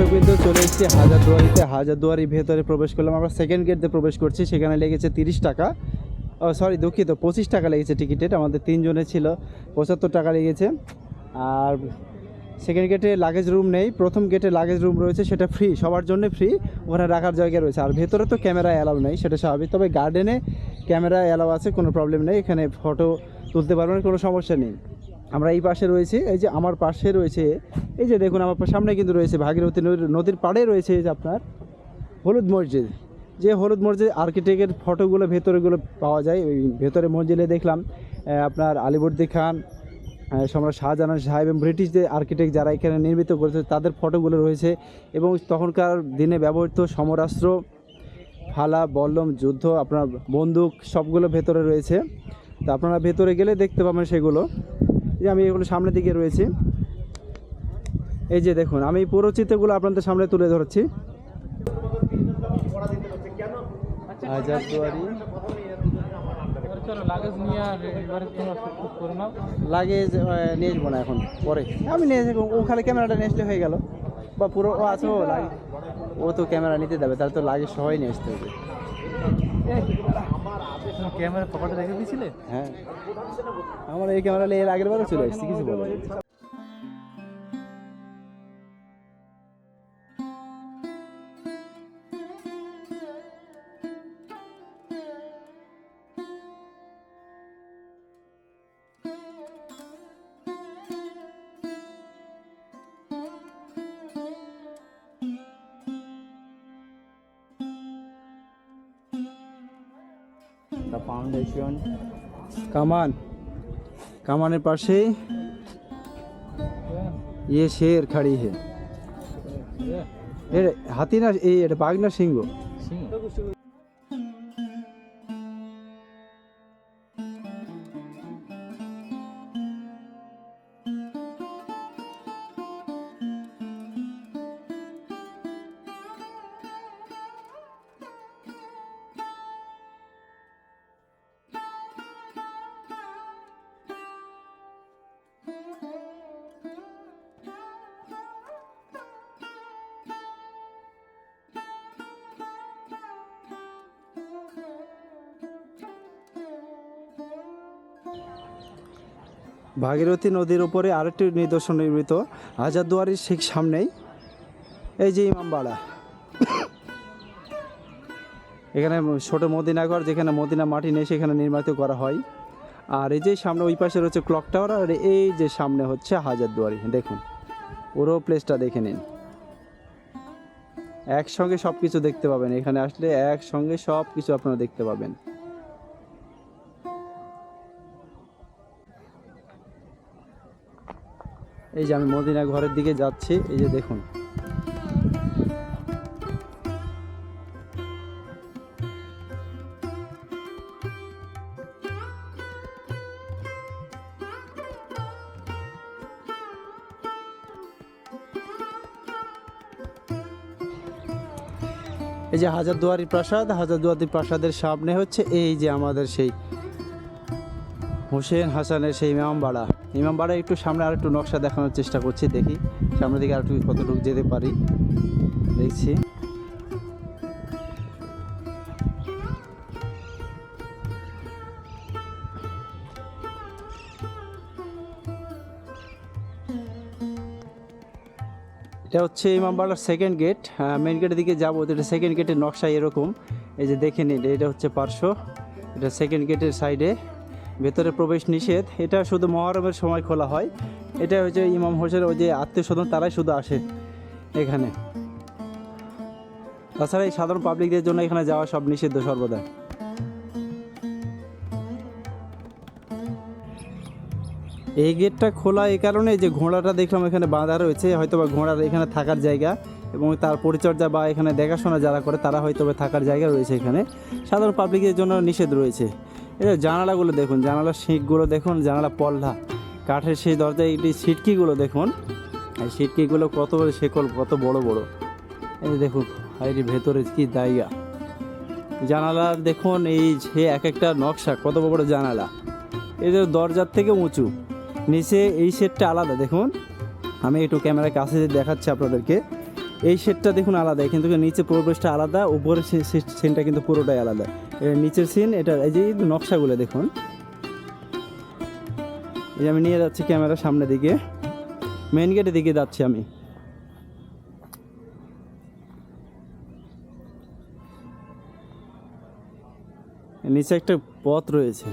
দর্শকবৃন্দ, চলে এসেছি হাজারদুয়ারিতে। হাজারদুয়ারি ভেতরে প্রবেশ করলাম আমরা, সেকেন্ড গেট দিয়ে প্রবেশ করছি। সেখানে লেগেছে 30 টাকা, সরি দুঃখিত 25 টাকা লেগেছে টিকিটের। আমাদের 3 জনের ছিল, 75 টাকা লেগেছে। আর সেকেন্ড গেটে লাগেজ রুম নেই, প্রথম গেটে লাগেজ রুম রয়েছে, সেটা ফ্রি, সবার জন্য ফ্রি, ওখানে রাখার জায়গা রয়েছে। আর ভেতরে তো ক্যামেরা অ্যালাউ নেই, সেটা স্বাভাবিক, তবে গার্ডেনে ক্যামেরা অ্যালাউ আছে, কোনো প্রবলেম নেই, এখানে ফটো তুলতে পারবেন, কোনো সমস্যা নেই। আমরা এই পাশে রয়েছি, এই যে আমার পাশে রয়েছে, এই যে দেখুন আমার সামনে কিন্তু রয়েছে ভাগীরথী নদীর পাড়ে রয়েছে এই যে আপনার হলুদ মসজিদ। যে হলুদ মসজিদ আর্কিটেক্টের ফটোগুলো ভেতরেগুলো পাওয়া যায়। ওই ভেতরে মসজিদে দেখলাম আপনার আলিবর্দী খান, সম্রাট শাহজাহান সাহেব এবং ব্রিটিশদের আর্কিটেক্ট যারা এখানে নির্মিত করেছে তাদের ফটোগুলো রয়েছে। এবং তখনকার দিনে ব্যবহৃত সমরাস্ত্র, ফালা, বল্লম, যুদ্ধ, আপনার বন্দুক সবগুলো ভেতরে রয়েছে। তো আপনারা ভেতরে গেলে দেখতে পাবেন সেগুলো। যে আমি এগুলো সামনের দিকে রয়েছি, এই যে দেখুন আমি পুরো চিত্রগুলো আপনাদের সামনে তুলে ধরছি। হাজারদুয়ারি লাগেজ নিয়ে যাবো না এখন, পরে আমি নিয়ে যাবো, ওখানে ক্যামেরাটা নিয়ে আসলে হয়ে গেল, বা পুরো ও আছে, ও তো ক্যামেরা নিতে দেবে, তাহলে তো লাগেজ সবাই নিয়ে আসতে হবে। ক্যামেরা পকেটে রেখে দিয়েছিলে? হ্যাঁ, আমার এই ক্যামেরা এর আগের বারও চলে এসেছি, কিছু বলো। The foundation. कमाনের पासे ये शेर खड़ी है। ये हाथी ना, ये बाघ ना सिंह? ভাগীরথী নদীর উপরে আরেকটি নিদর্শন নির্মিত হাজারদুয়ারির ঠিক সামনেই, এই যে ইমামবাড়া। এখানে ছোটো মদিনাঘর, যেখানে মদিনা মাটি নেই সেখানে নির্মিত করা হয়। আর এই যে সামনে ওই পাশে রয়েছে ক্লক টাওয়ার, আর এই যে সামনে হচ্ছে হাজারদুয়ারি। দেখুন পুরো প্লেসটা দেখে নিন, একসঙ্গে সব কিছু দেখতে পাবেন এখানে আসলে, একসঙ্গে সব কিছু আপনারা দেখতে পাবেন। এই যে আমি মদিনা ঘরের দিকে যাচ্ছি, এই যে দেখুন এই যে হাজারদুয়ারি প্রাসাদ। হাজারদুয়ারি প্রাসাদের সামনে হচ্ছে এই যে আমাদের সেই হোসেন হাসানের সেই ইমামবাড়া। ইমামবাড়া একটু সামনে আর একটু নকশা দেখানোর চেষ্টা করছি, দেখি সামনের দিকে আর একটু কতটুকু যেতে পারি, দেখছি। এটা হচ্ছে ইমামবাড়ার সেকেন্ড গেট, মেন গেটের দিকে যাবো, এটা সেকেন্ড গেটের নকশা এরকম, এই যে দেখে নিন, এটা হচ্ছে পার্শ্ব, এটা সেকেন্ড গেটের সাইডে। ভেতরে প্রবেশ নিষেধ, এটা শুধু মহরমের সময় খোলা হয়। এটা হচ্ছে ইমাম হোসেন ওই যে আত্মীয় স্বজন তারাই শুধু আসে এখানে, তাছাড়া এই সাধারণ পাবলিকদের জন্য এখানে যাওয়া সব নিষিদ্ধ সর্বদা। এই গেটটা খোলা এই কারণে যে ঘোড়াটা দেখলাম এখানে বাঁধা রয়েছে, হয়তো বা ঘোড়ার এখানে থাকার জায়গা, এবং তার পরিচর্যা বা এখানে দেখাশোনা যারা করে তারা হয়তো বা থাকার জায়গা রয়েছে এখানে, সাধারণ পাবলিকের জন্য নিষেধ রয়েছে। এই জানালাগুলো দেখুন, জানালার শিটগুলো দেখুন, জানালা পল্লা কাঠের, সেই দরজায় এই সিটকিগুলো দেখুন, এই সিটকিগুলো কত শেকল, কত বড় বড়, এই দেখুন এর ভেতরে কি জায়গা। জানালা দেখুন, এই যে এক একটা নকশা, কত বড় জানালা, এই যে দরজার থেকে উঁচু, নিচে এই সেটটা আলাদা। দেখুন আমি একটু ক্যামেরার কাছে দেখাচ্ছি আপনাদেরকে, এই শেডটা দেখুন আলাদা, কিন্তু নিচে প্রবেশটা আলাদা, উপরের সিনটা কিন্তু পুরোটাই আলাদা। এর নিচের সিন এটা, এই যে নকশাগুলো দেখুন। এই যে আমি নিয়ে যাচ্ছি ক্যামেরা সামনের দিকে, মেইন গেটের দিকে যাচ্ছি আমি। নিচে একটা পথ রয়েছে।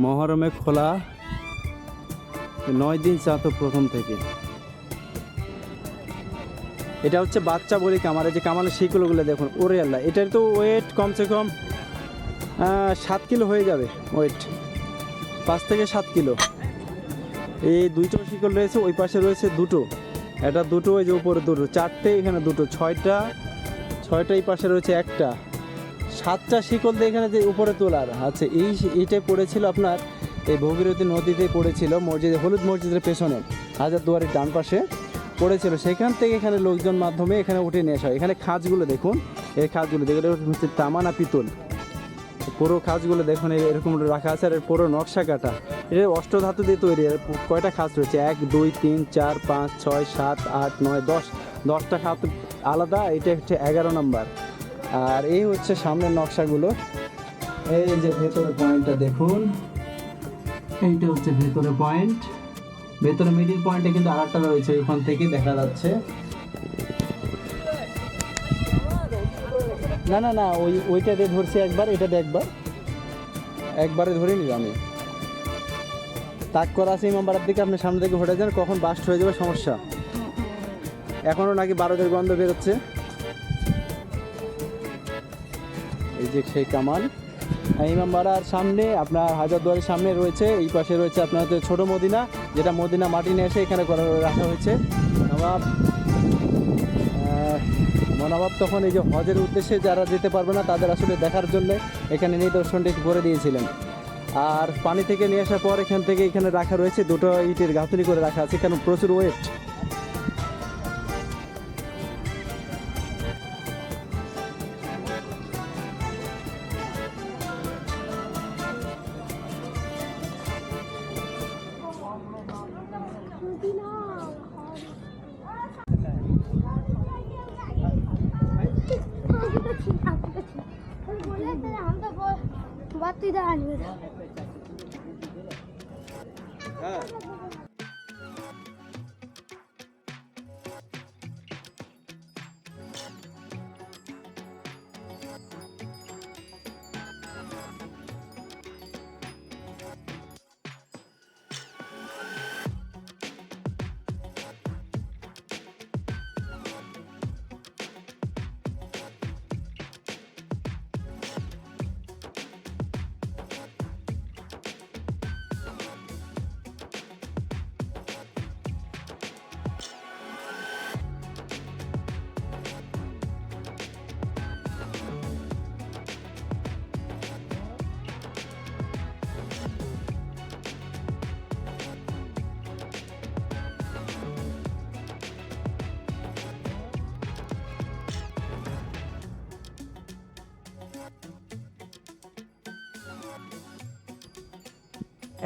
মহরমে খোলা 9 দিন চাতো প্রথম থেকে। এটা হচ্ছে বাচ্চা বলি কামার। এই যে কামালের শিকলগুলো দেখুন, ওরে আল্লাহ, এটার তো ওয়েট কমসে কম 7 কিলো হয়ে যাবে ওয়েট, 5 থেকে 7 কিলো। এই দুইটো শিকল রয়েছে, ওই পাশে রয়েছে দুটো, এটা দুটো, ওই যে উপরে দুটো, 4টে, এখানে দুটো, 6টা এই পাশে রয়েছে একটা, 7টা শিকল দিয়ে এখানে যে উপরে তোলার আছে। এইটাই পড়েছিল আপনার এই ভগীরথী নদীতে পড়েছিল, মসজিদে, হলুদ মসজিদের পেছনে হাজারদুয়ারির ডান পাশে পড়েছিল। সেখান থেকে এখানে লোকজন মাধ্যমে এখানে উঠে নিয়ে আসা হয়। এখানে খাঁজগুলো দেখুন, এই খাঁজগুলো দেখুন, এটা হচ্ছে তামা না পিতল, পুরো খাঁজগুলো দেখুন এরকম রাখা আছে। আর এর পুরো নকশা কাটা, এটা অষ্টধাতু দিয়ে তৈরি। আর কয়টা খাঁজ রয়েছে, 1 2 3 4 5 6 7 8 9 10, 10টা খাঁজ আলাদা। এটা হচ্ছে 11 নম্বর। আর এই হচ্ছে সামনের নকশাগুলো। এই যে ভেতরের পয়েন্টটা দেখুন, এইটা হচ্ছে ভেতরের পয়েন্ট। ভেতরে মিডিল পয়েন্টে কিন্তু আরেকটা রয়েছে, এখান থেকে দেখা যাচ্ছে। না না না, ওইটা দিয়ে ধরছি একবার, এটা দিয়ে একবারে ধরে নিলাম আমি। তাক করা আছে ইমামবাড়ার দিকে, আপনি সামনে থেকে ঘটে যান, কখন বাস্ট হয়ে যাবে সমস্যা। এখনও নাকি বারোদের গন্ধ বেরোচ্ছে। এই যে সেই কামান ইমামবাড়ার সামনে, আপনার হাজারদুয়ারির সামনে রয়েছে। এই পাশে রয়েছে আপনার হচ্ছে ছোটো মদিনা, যেটা মদিনা মাটি নিয়ে এসে এখানে রাখা হয়েছে। নবাব তখন এই যে হজের উদ্দেশ্যে যারা যেতে পারবে না তাদের আসলে দেখার জন্য এখানে নিদর্শনটি করে দিয়েছিলেন। আর পানি থেকে নিয়ে আসার পর এখান থেকে এখানে রাখা রয়েছে, দুটো ইটের গাঁথুনি করে রাখা আছে, কারণ প্রচুর ওয়েট। बात इधर आनी है।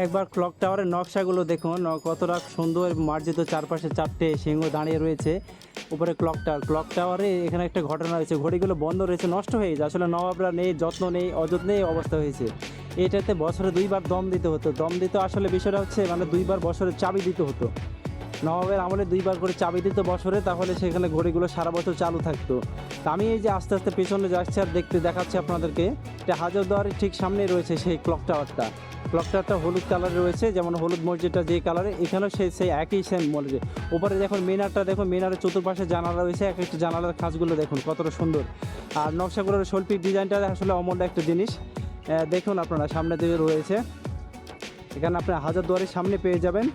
একবার ক্লক টাওয়ারের নকশাগুলো দেখুন, কতটা সুন্দর মার্জিত, চারপাশে 4টে সিংহ দাঁড়িয়ে রয়েছে। উপরে ক্লক টাওয়ারে এখানে একটা ঘটনা হয়েছে, ঘড়িগুলো বন্ধ রয়েছে, নষ্ট হয়ে গেছে। আসলে নবাবরা নেই, যত্ন নেই, অযত্নে এই অবস্থা হয়েছে। এটাতে বছরে 2বার দম দিতে হতো। দম দিতে আসলে বিষয়টা হচ্ছে মানে 2বার বছরে চাবি দিতে হতো। নবাবের আমলে 2বার করে চাবি দিত বছরে, তাহলে সেখানে ঘড়িগুলো সারা বছর চালু থাকতো। তা আমি এই যে আস্তে আস্তে পেছনে যাচ্ছি আর দেখাচ্ছি আপনাদেরকে, এটা হাজারদুয়ারির ঠিক সামনে রয়েছে সেই ক্লক টাওয়ারটা। ক্লক টাওয়ারটা হলুদ কালারে রয়েছে, যেমন হলুদ মসজিদটা যে কালারে, এখানেও সেই একই সেম মসজিদ। উপরে দেখুন মিনারটা দেখুন, মিনারের চতুর্পাশে জানালা রয়েছে, এক একটা জানালার খাঁজগুলো দেখুন কতটা সুন্দর। আর নকশাগুলোর শৈল্পিক ডিজাইনটা আসলে অমূল্য একটা জিনিস। দেখুন আপনারা সামনে দিকে রয়েছে, এখানে আপনার হাজারদুয়ারির সামনে পেয়ে যাবেন।